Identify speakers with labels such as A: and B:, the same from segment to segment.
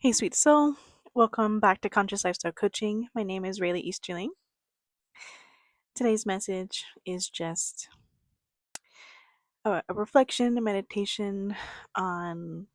A: Hey, sweet soul. Welcome back to Conscious Lifestyle Coaching. My name is Raileigh Easterling. Today's message is just a reflection, a meditation on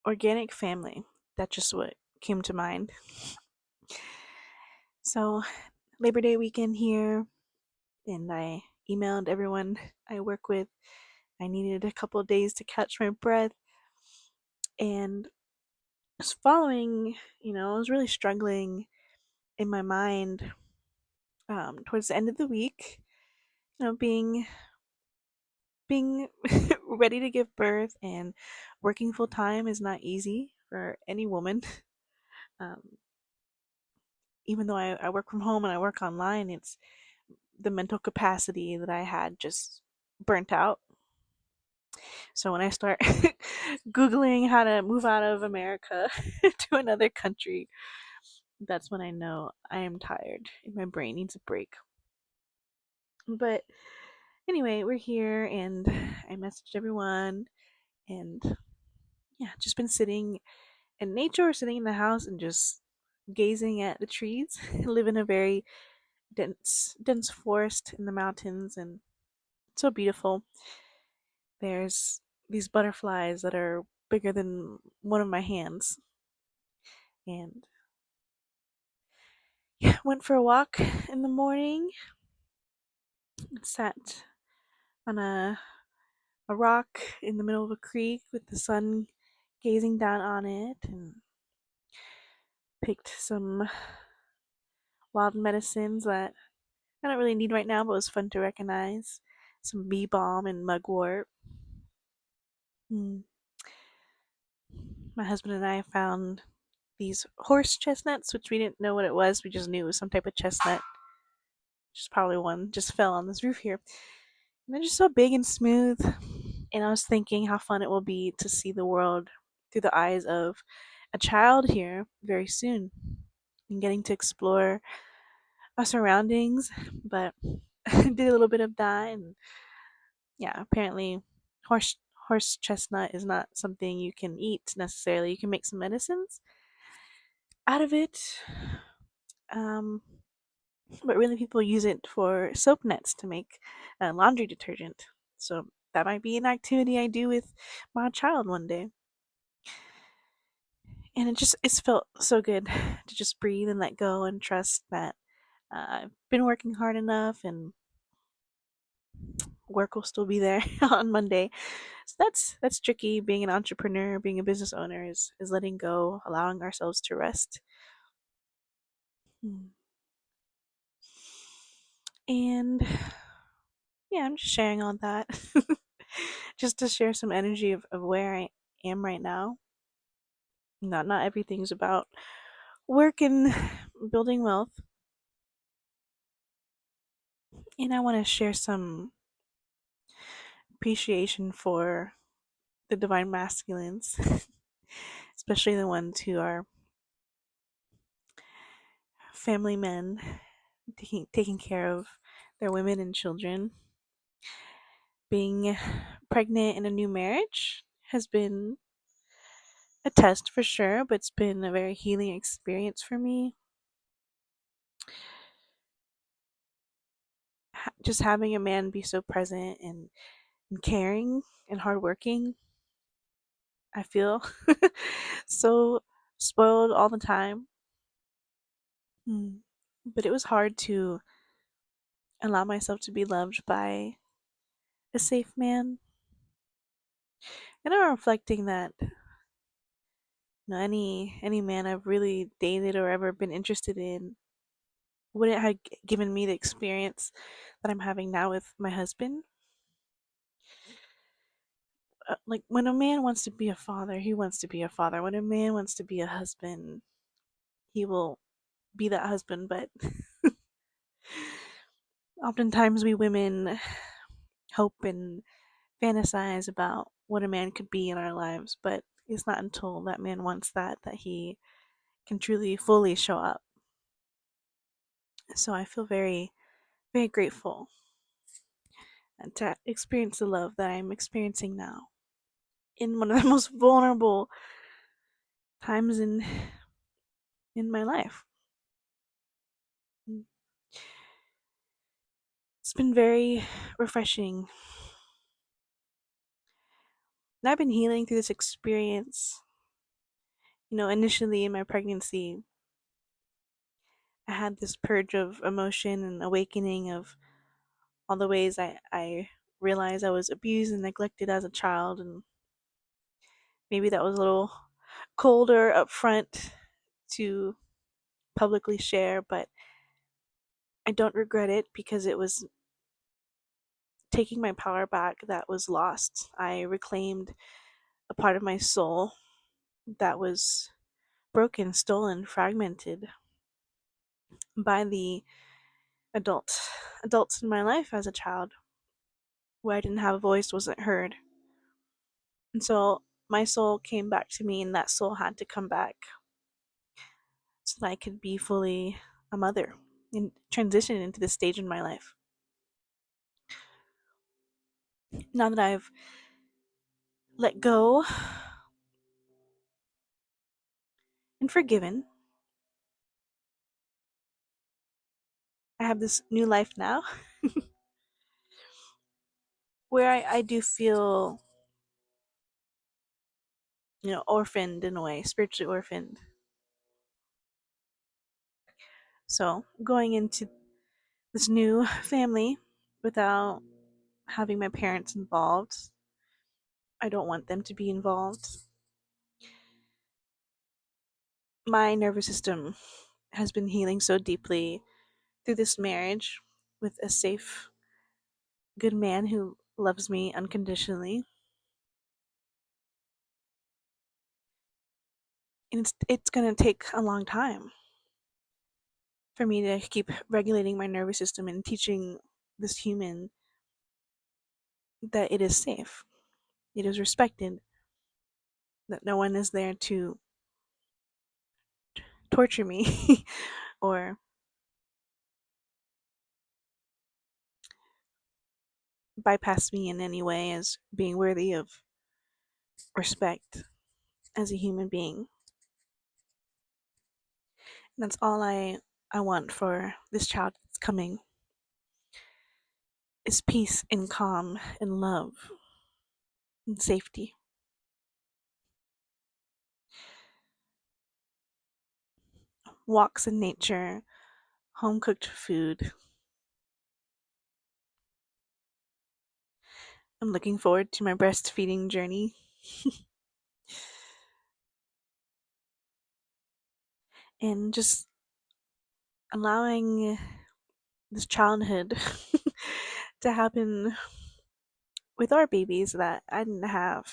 A: organic family. That's just what came to mind. So, Labor Day weekend here, and I emailed everyone I work with. I needed a couple of days to catch my breath, and was following, I was really struggling in my mind towards the end of the week, being ready to give birth and working full time is not easy for any woman. Um, Even though I work from home and I work online, it's the mental capacity that I had just burnt out. So when I start Googling how to move out of America to another country, that's when I know I am tired and my brain needs a break. But anyway, we're here and I messaged everyone and yeah, just been sitting in nature or sitting in the house and just gazing at the trees. I live in a very dense forest in the mountains and it's so beautiful. There's these butterflies that are bigger than one of my hands. And yeah, went for a walk in the morning, sat on a rock in the middle of a creek with the sun gazing down on it and picked some wild medicines that I don't really need right now, but it was fun to recognize. Some bee balm and mugwort. Mm. My husband and I found these horse chestnuts, which we didn't know what it was. We just knew it was some type of chestnut. Just probably one just fell on this roof here. And they're just so big and smooth. And I was thinking how fun it will be to see the world through the eyes of a child here very soon and getting to explore our surroundings. But I did a little bit of that and yeah, apparently horse horse chestnut is not something you can eat necessarily. You can make some medicines out of it, um, but really people use it for soap nets to make laundry detergent. So that might be an activity I do with my child one day. And it's felt so good to just breathe and let go and trust that I've been working hard enough and work will still be there on Monday. So that's tricky. Being an entrepreneur, being a business owner is letting go, allowing ourselves to rest. Hmm. And yeah, I'm just sharing all that, just to share some energy of where I am right now. Not everything's about work and building wealth. And I want to share some appreciation for the divine masculines, especially the ones who are family men, taking care of their women and children. Being pregnant in a new marriage has been a test for sure, but it's been a very healing experience for me. Just having a man be so present and caring and hardworking, I feel so spoiled all the time. Mm. But it was hard to allow myself to be loved by a safe man. And I'm reflecting that any man I've really dated or ever been interested in wouldn't have given me the experience that I'm having now with my husband. Like when a man wants to be a father, he wants to be a father. When a man wants to be a husband, he will be that husband. But oftentimes we women hope and fantasize about what a man could be in our lives, but it's not until that man wants that he can truly fully show up. So I feel very, very grateful to experience the love that I'm experiencing now in one of the most vulnerable times in my life. It's been very refreshing. And I've been healing through this experience. Initially in my pregnancy, I had this purge of emotion and awakening of all the ways I realized I was abused and neglected as a child, and maybe that was a little colder up front to publicly share, but I don't regret it because it was taking my power back that was lost. I reclaimed a part of my soul that was broken, stolen, fragmented by the adults in my life as a child, where I didn't have a voice, wasn't heard. And so my soul came back to me, and that soul had to come back so that I could be fully a mother and transition into this stage in my life. Now that I've let go and forgiven, I have this new life now where I do feel, orphaned in a way, spiritually orphaned. So going into this new family without having my parents involved, I don't want them to be involved. My nervous system has been healing so deeply through this marriage with a safe, good man who loves me unconditionally. And it's going to take a long time for me to keep regulating my nervous system and teaching this human that it is safe, it is respected, that no one is there to torture me or bypass me in any way as being worthy of respect as a human being. And that's all I want for this child that's coming is peace and calm and love and safety. Walks in nature, home cooked food. I'm looking forward to my breastfeeding journey and just allowing this childhood to happen with our babies that I didn't have.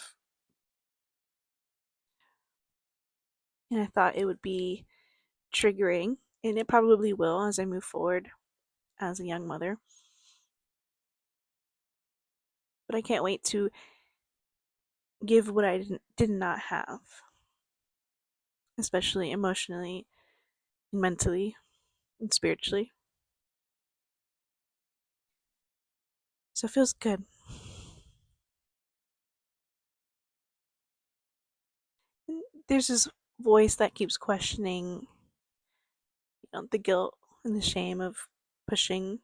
A: And I thought it would be triggering, and it probably will as I move forward as a young mother. But I can't wait to give what I did not have, especially emotionally and mentally and spiritually. So it feels good. There's this voice that keeps questioning, the guilt and the shame of pushing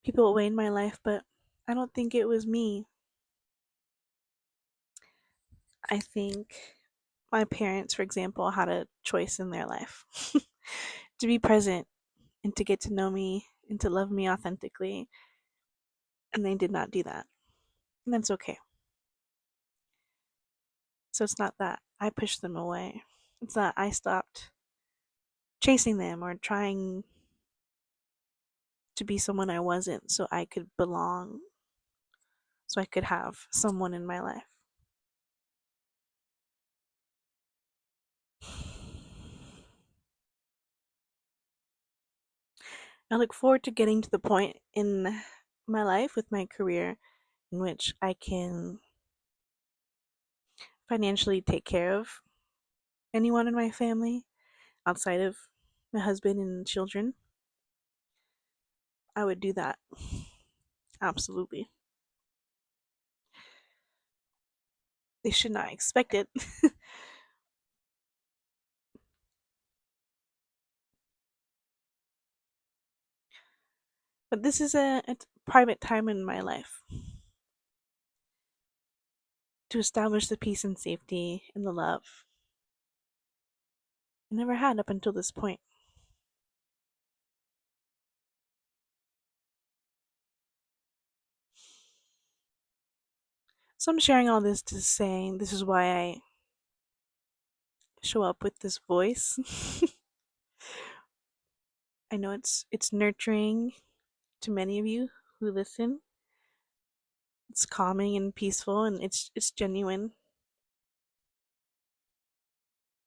A: people away in my life, but I don't think it was me. I think my parents, for example, had a choice in their life to be present and to get to know me and to love me authentically, and they did not do that. And that's okay. So it's not that I pushed them away, it's that I stopped chasing them or trying to be someone I wasn't so I could belong, so I could have someone in my life. I look forward to getting to the point in my life with my career in which I can financially take care of anyone in my family outside of my husband and children. I would do that. Absolutely. They should not expect it. But this is a private time in my life to establish the peace and safety and the love I never had up until this point. So I'm sharing all this to say this is why I show up with this voice. I know it's nurturing to many of you who listen. It's calming and peaceful, and it's genuine.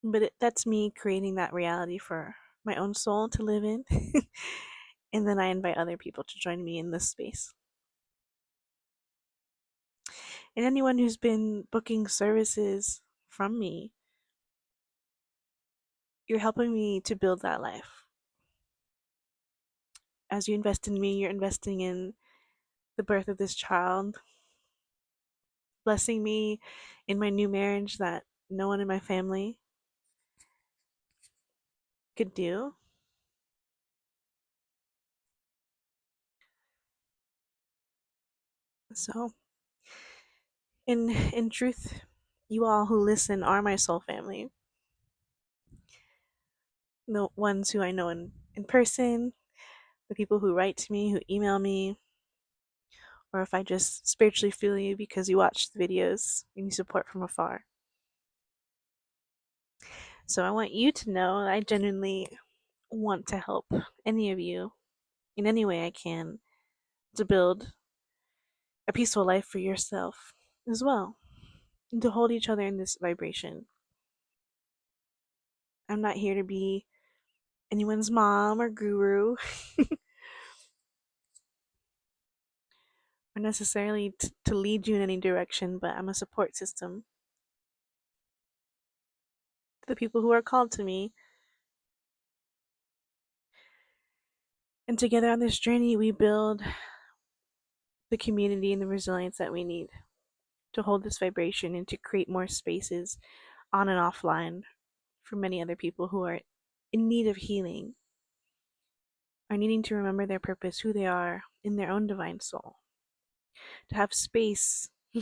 A: But that's me creating that reality for my own soul to live in. And then I invite other people to join me in this space. And anyone who's been booking services from me, you're helping me to build that life. As you invest in me, you're investing in the birth of this child, blessing me in my new marriage that no one in my family could do. So, in truth, you all who listen are my soul family. The ones who I know in person, the people who write to me, who email me, or if I just spiritually feel you because you watch the videos and you support from afar. So I want you to know I genuinely want to help any of you in any way I can to build a peaceful life for yourself as well, and to hold each other in this vibration. I'm not here to be anyone's mom or guru or necessarily to lead you in any direction, but I'm a support system to the people who are called to me. And together on this journey, we build the community and the resilience that we need to hold this vibration and to create more spaces on and offline for many other people who are in need of healing, are needing to remember their purpose, who they are in their own divine soul, to have space to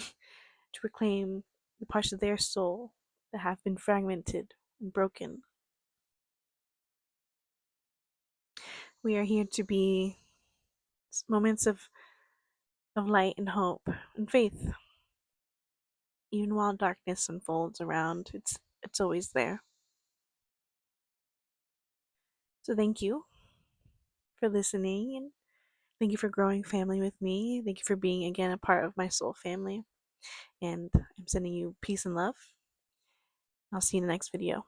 A: reclaim the parts of their soul that have been fragmented and broken. We are here to be moments of light and hope and faith. Even while darkness unfolds around, it's always there. So thank you for listening, and thank you for growing family with me. Thank you for being again a part of my soul family. And I'm sending you peace and love. I'll see you in the next video.